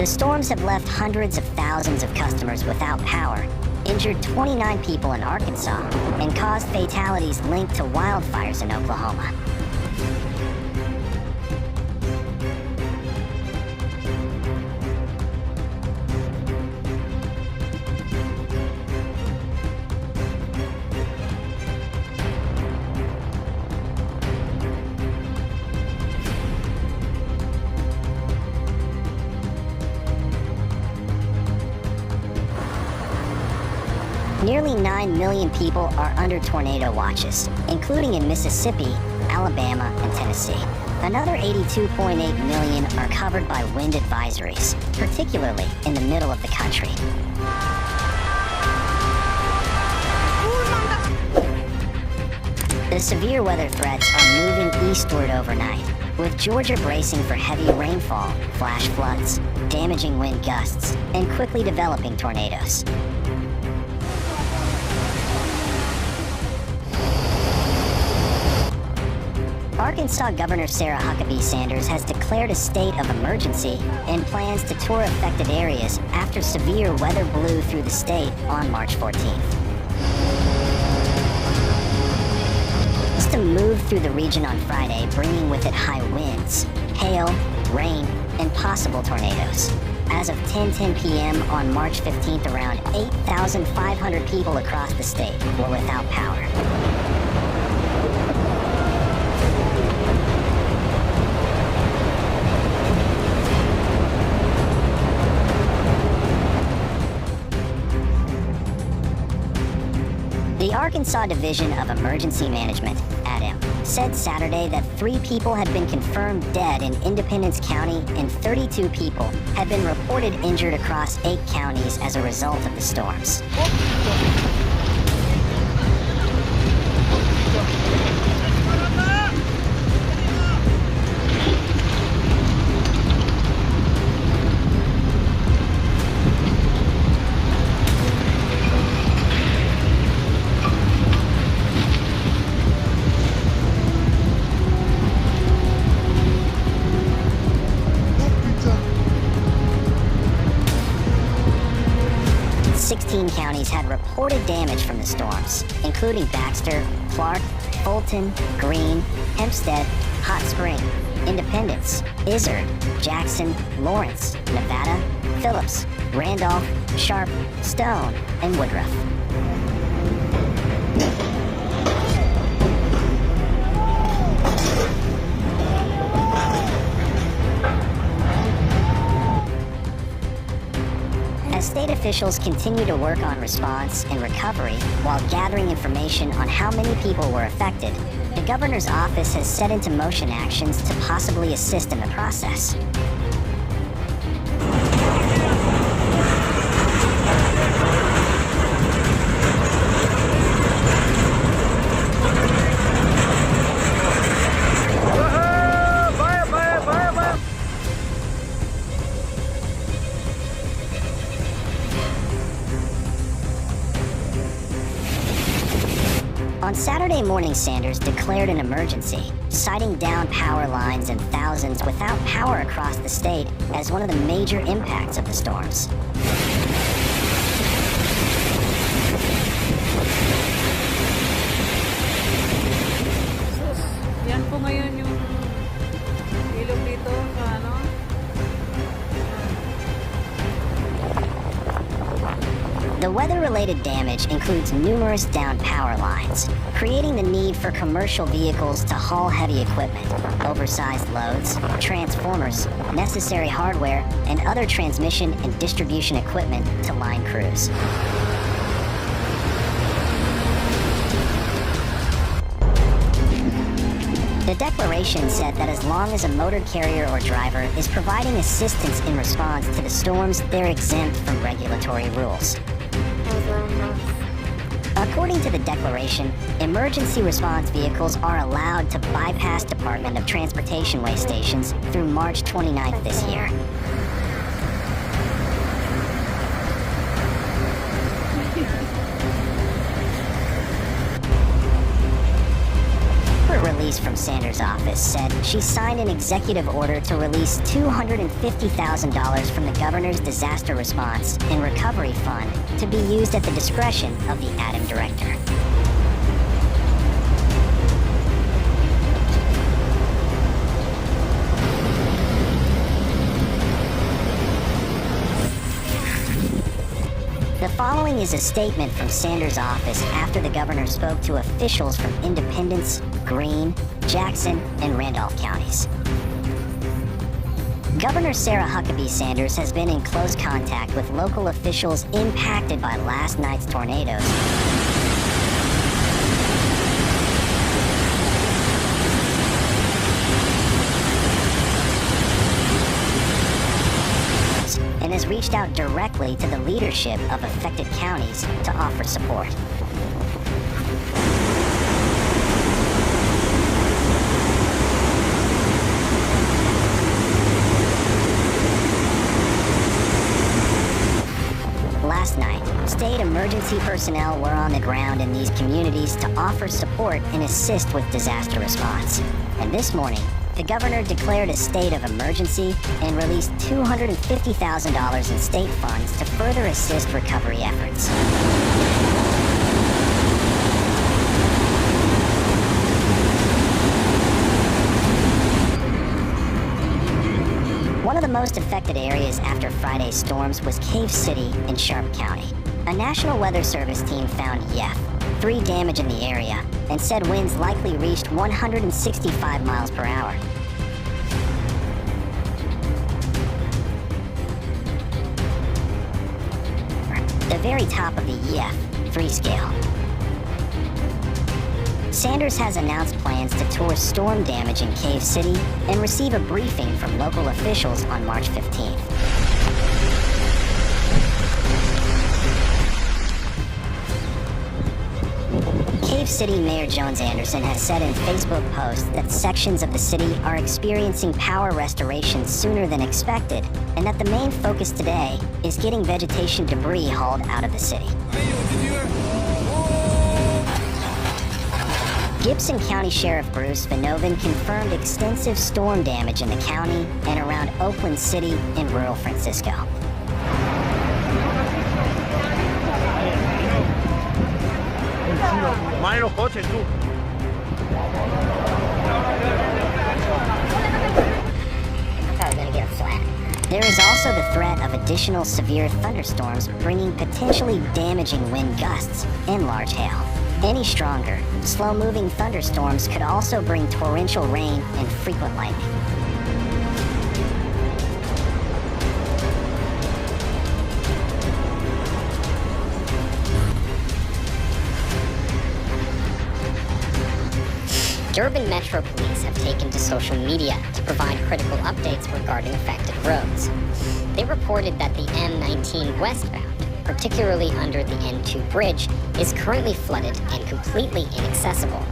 storms have left hundreds of thousands of customers without power, injured 29 people in Arkansas, and caused fatalities linked to wildfires in Oklahoma. Nearly 9 million people are under tornado watches, including in Mississippi, Alabama, and Tennessee. Another 82.8 million are covered by wind advisories, particularly in the middle of the country. The severe weather threats are moving eastward overnight, with Georgia bracing for heavy rainfall, flash floods, damaging wind gusts, and quickly developing tornadoes. Arkansas Governor Sarah Huckabee Sanders has declared a state of emergency and plans to tour affected areas after severe weather blew through the state on March 14th. To move through the region on Friday, bringing with it high winds, hail, rain, and possible tornadoes. As of 10:10 p.m. on March 15th, around 8,500 people across the state were without power. The Arkansas Division of Emergency Management, ADEM, said Saturday that 3 people had been confirmed dead in Independence County and 32 people had been reported injured across 8 counties as a result of the storms. Counties had reported damage from the storms, including Baxter, Clark, Fulton, Greene, Hempstead, Hot Spring, Independence, Izard, Jackson, Lawrence, Nevada, Phillips, Randolph, Sharp, Stone, and Woodruff. State officials continue to work on response and recovery while gathering information on how many people were affected. The governor's office has set into motion actions to possibly assist in the process. On Saturday morning, Sanders declared an emergency, citing down power lines and thousands without power across the state as one of the major impacts of the storms. Yan po ngayon yung ilog dito sa ano. The weather-related damage includes numerous downed power lines, creating the need for commercial vehicles to haul heavy equipment, oversized loads, transformers, necessary hardware, and other transmission and distribution equipment to line crews. The declaration said that as long as a motor carrier or driver is providing assistance in response to the storms, they're exempt from regulatory rules. According to the declaration, emergency response vehicles are allowed to bypass Department of Transportation way stations through March 29th this year. release from Sanders' office said she signed an executive order to release $250,000 from the governor's disaster response and recovery fund to be used at the discretion of the ADAM director. The following is a statement from Sanders' office after the governor spoke to officials from Independence, Greene, Jackson, and Randolph counties. Governor Sarah Huckabee Sanders has been in close contact with local officials impacted by last night's tornadoes. And has reached out directly to the leadership of affected counties to offer support. Last night, state emergency personnel were on the ground in these communities to offer support and assist with disaster response. And this morning, the governor declared a state of emergency and released $250,000 in state funds to further assist recovery efforts. One of the most affected areas after Friday's storms was Cave City in Sharp County. A National Weather Service team found Yef, 3 damage in the area, and said winds likely reached 165 miles per hour. The very top of the Yef 3 scale. Sanders has announced plans to tour storm damage in Cave City and receive a briefing from local officials on March 15th. Cave City Mayor Jones Anderson has said in Facebook posts that sections of the city are experiencing power restoration sooner than expected, and that the main focus today is getting vegetation debris hauled out of the city. Gibson County Sheriff Bruce Vanoven confirmed extensive storm damage in the county and around Oakland City in rural Francisco. Mine los coches, tú. There is also the threat of additional severe thunderstorms bringing potentially damaging wind gusts and large hail. Any stronger, slow-moving thunderstorms could also bring torrential rain and frequent lightning. Durban Metro Police have taken to social media to provide critical updates regarding affected roads. They reported that the M19 westbound, particularly under the N2 bridge, is currently flooded and completely inaccessible.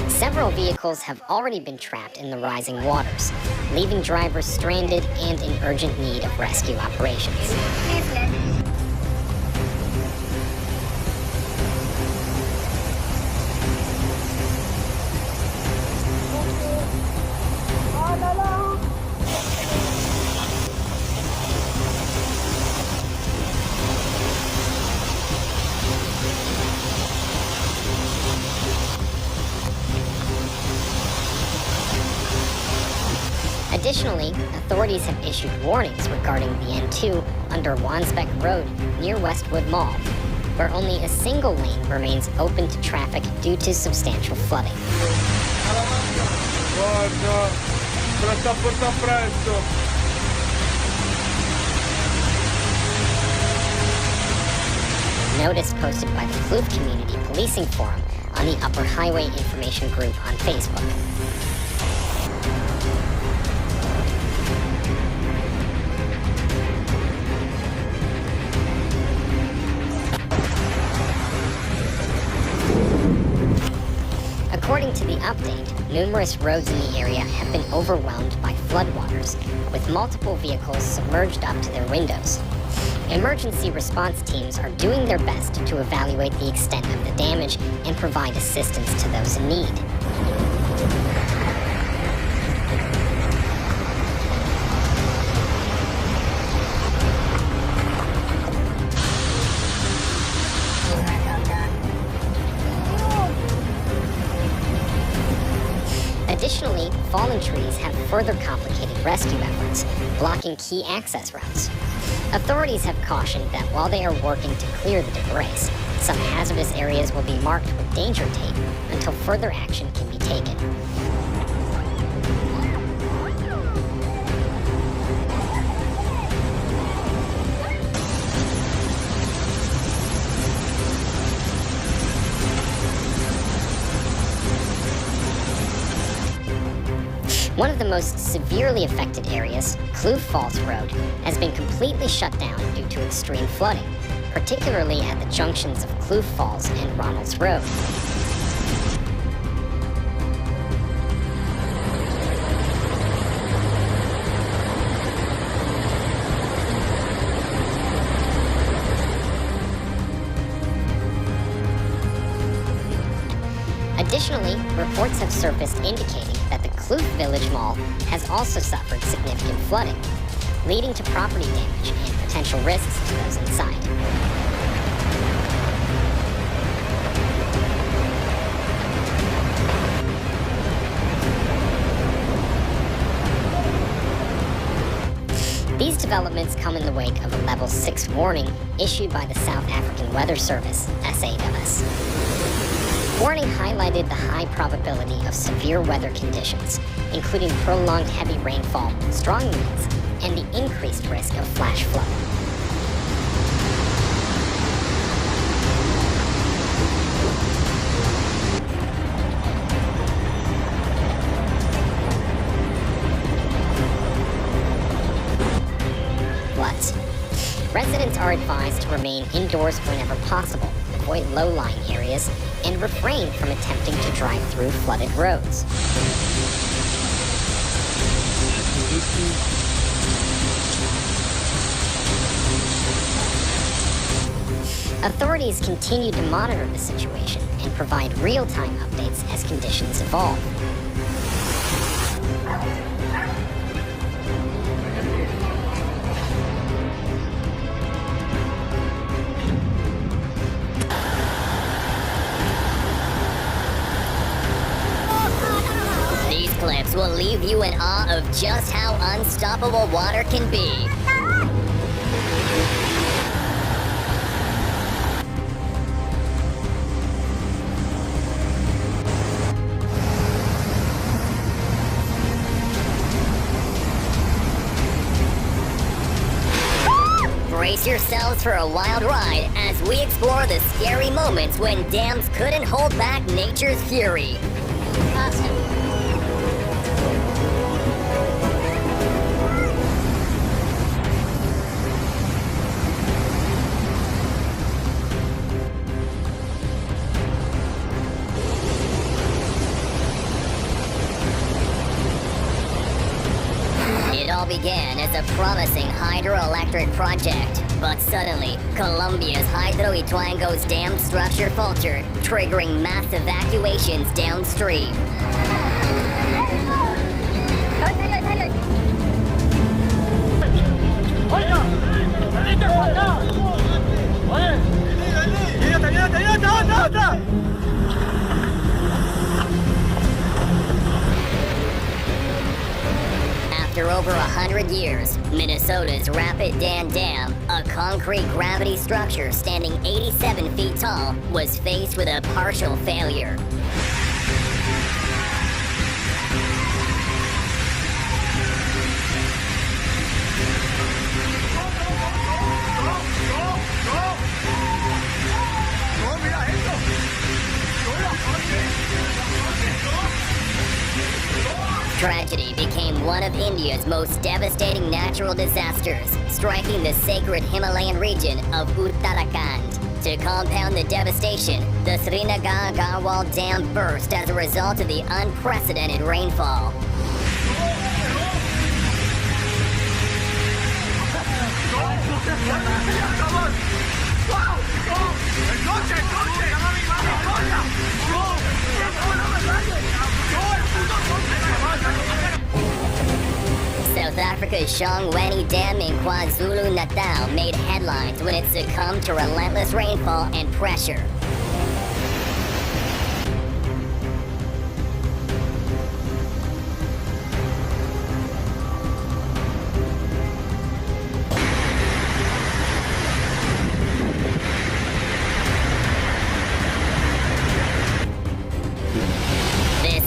Several vehicles have already been trapped in the rising waters, leaving drivers stranded and in urgent need of rescue operations. Additionally, authorities have issued warnings regarding the N2 under Wansbeck Road near Westwood Mall, where only a single lane remains open to traffic due to substantial flooding. Notice posted by the Kloof Community Policing Forum on the Upper Highway Information Group on Facebook. According to the update, numerous roads in the area have been overwhelmed by floodwaters, with multiple vehicles submerged up to their windows. Emergency response teams are doing their best to evaluate the extent of the damage and provide assistance to those in need. Additionally, fallen trees have further complicated rescue efforts, blocking key access routes. Authorities have cautioned that while they are working to clear the debris, some hazardous areas will be marked with danger tape until further action can be taken. One of the most severely affected areas, Kloof Falls Road, has been completely shut down due to extreme flooding, particularly at the junctions of Kloof Falls and Ronalds Road. Additionally, reports have surfaced indicating that the Kloof Village Mall has also suffered significant flooding, leading to property damage and potential risks to those inside. These developments come in the wake of a Level 6 warning issued by the South African Weather Service, SAWS. Warning highlighted the high probability of severe weather conditions, including prolonged heavy rainfall, strong winds, and the increased risk of flash flood. Residents are advised to remain indoors whenever possible, avoid low-lying areas, and refrain from attempting to drive through flooded roads. Authorities continue to monitor the situation and provide real-time updates as conditions evolve. These clips will leave you in awe of just how unstoppable water can be. Brace yourselves for a wild ride as we explore the scary moments when dams couldn't hold back nature's fury. It all began as a promising hydroelectric project, but suddenly, Colombia's Hydro Ituango's dam structure faltered, triggering mass evacuations downstream. After over 100 years, Minnesota's Rapid Dam, a concrete gravity structure standing 87 feet tall, was faced with a partial failure. Tragedy became one of India's most devastating natural disasters, striking the sacred Himalayan region of Uttarakhand. To compound the devastation, the Srinagar Dam burst as a result of the unprecedented rainfall. South Africa's Shongweni Dam in KwaZulu-Natal made headlines when it succumbed to relentless rainfall and pressure.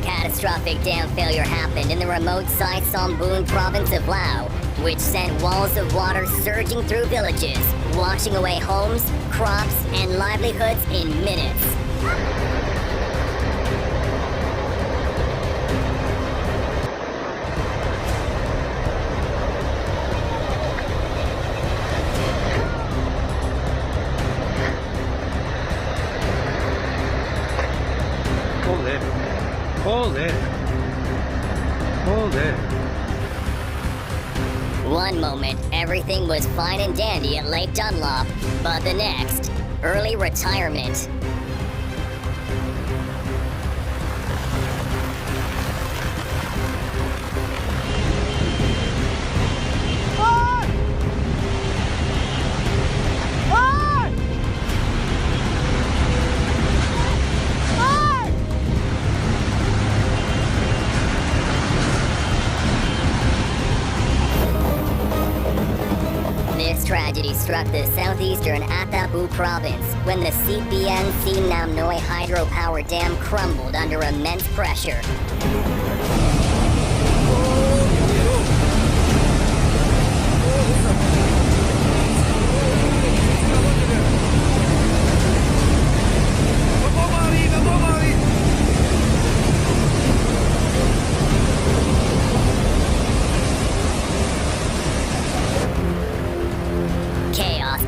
Catastrophic dam failure happened in the remote Sai Somboon province of Laos, which sent walls of water surging through villages, washing away homes, crops, and livelihoods in minutes. One moment, everything was fine and dandy at Lake Dunlop, but the next, early retirement. This tragedy struck the southeastern Atabu province when the CPNC Nam Noi hydropower dam crumbled under immense pressure.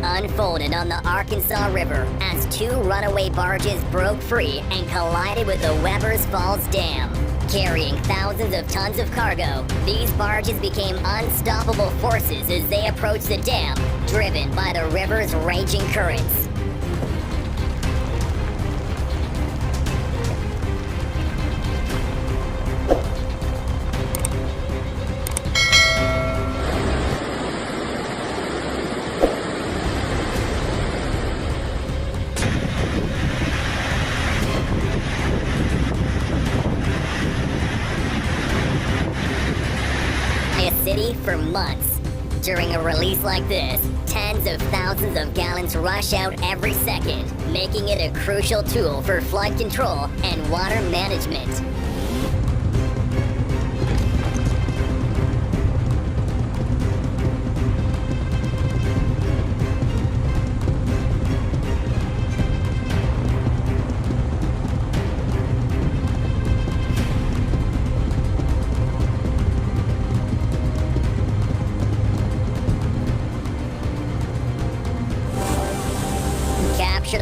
Unfolded on the Arkansas River as two runaway barges broke free and collided with the Weber's Falls Dam. Carrying thousands of tons of cargo, these barges became unstoppable forces as they approached the dam, driven by the river's raging currents. City for months. During a release like this, tens of thousands of gallons rush out every second, making it a crucial tool for flood control and water management.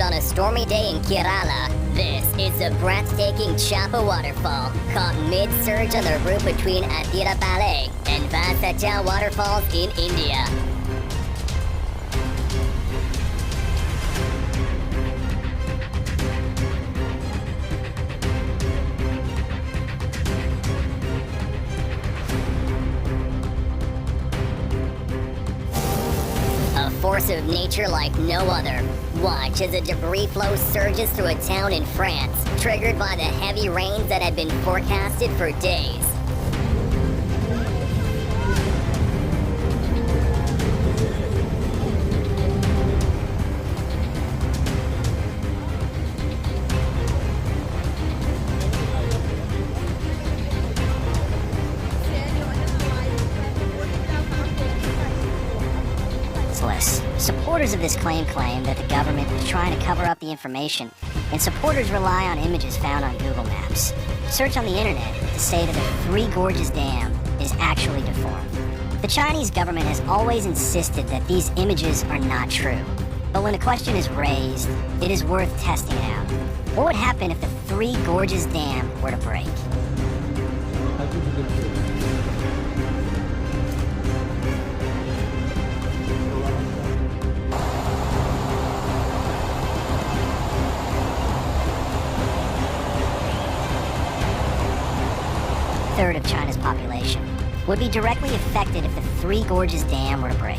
On a stormy day in Kerala, this is the breathtaking Chapa waterfall, caught mid-surge on the route between Athirapalli and Vasacha waterfalls in India. A force of nature like no other. Watch as a debris flow surges through a town in France, triggered by the heavy rains that had been forecasted for days. Supporters of this claim that the government is trying to cover up the information, and supporters rely on images found on Google Maps. Search on the internet to say that the Three Gorges Dam is actually deformed. The Chinese government has always insisted that these images are not true. But when the question is raised, it is worth testing it out. What would happen if the Three Gorges Dam were to break? Third of China's population would be directly affected if the Three Gorges Dam were to break.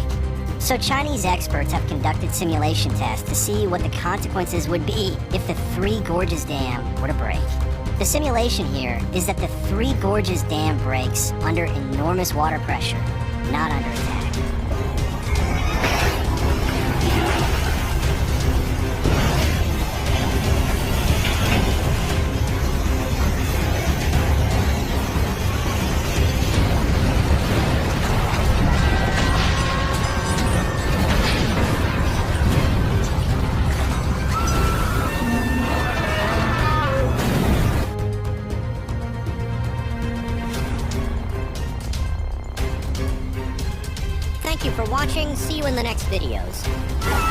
So Chinese experts have conducted simulation tests to see what the consequences would be if the Three Gorges Dam were to break. The simulation here is that the Three Gorges Dam breaks under enormous water pressure, not under attack. Thank you for watching. See you in the next videos.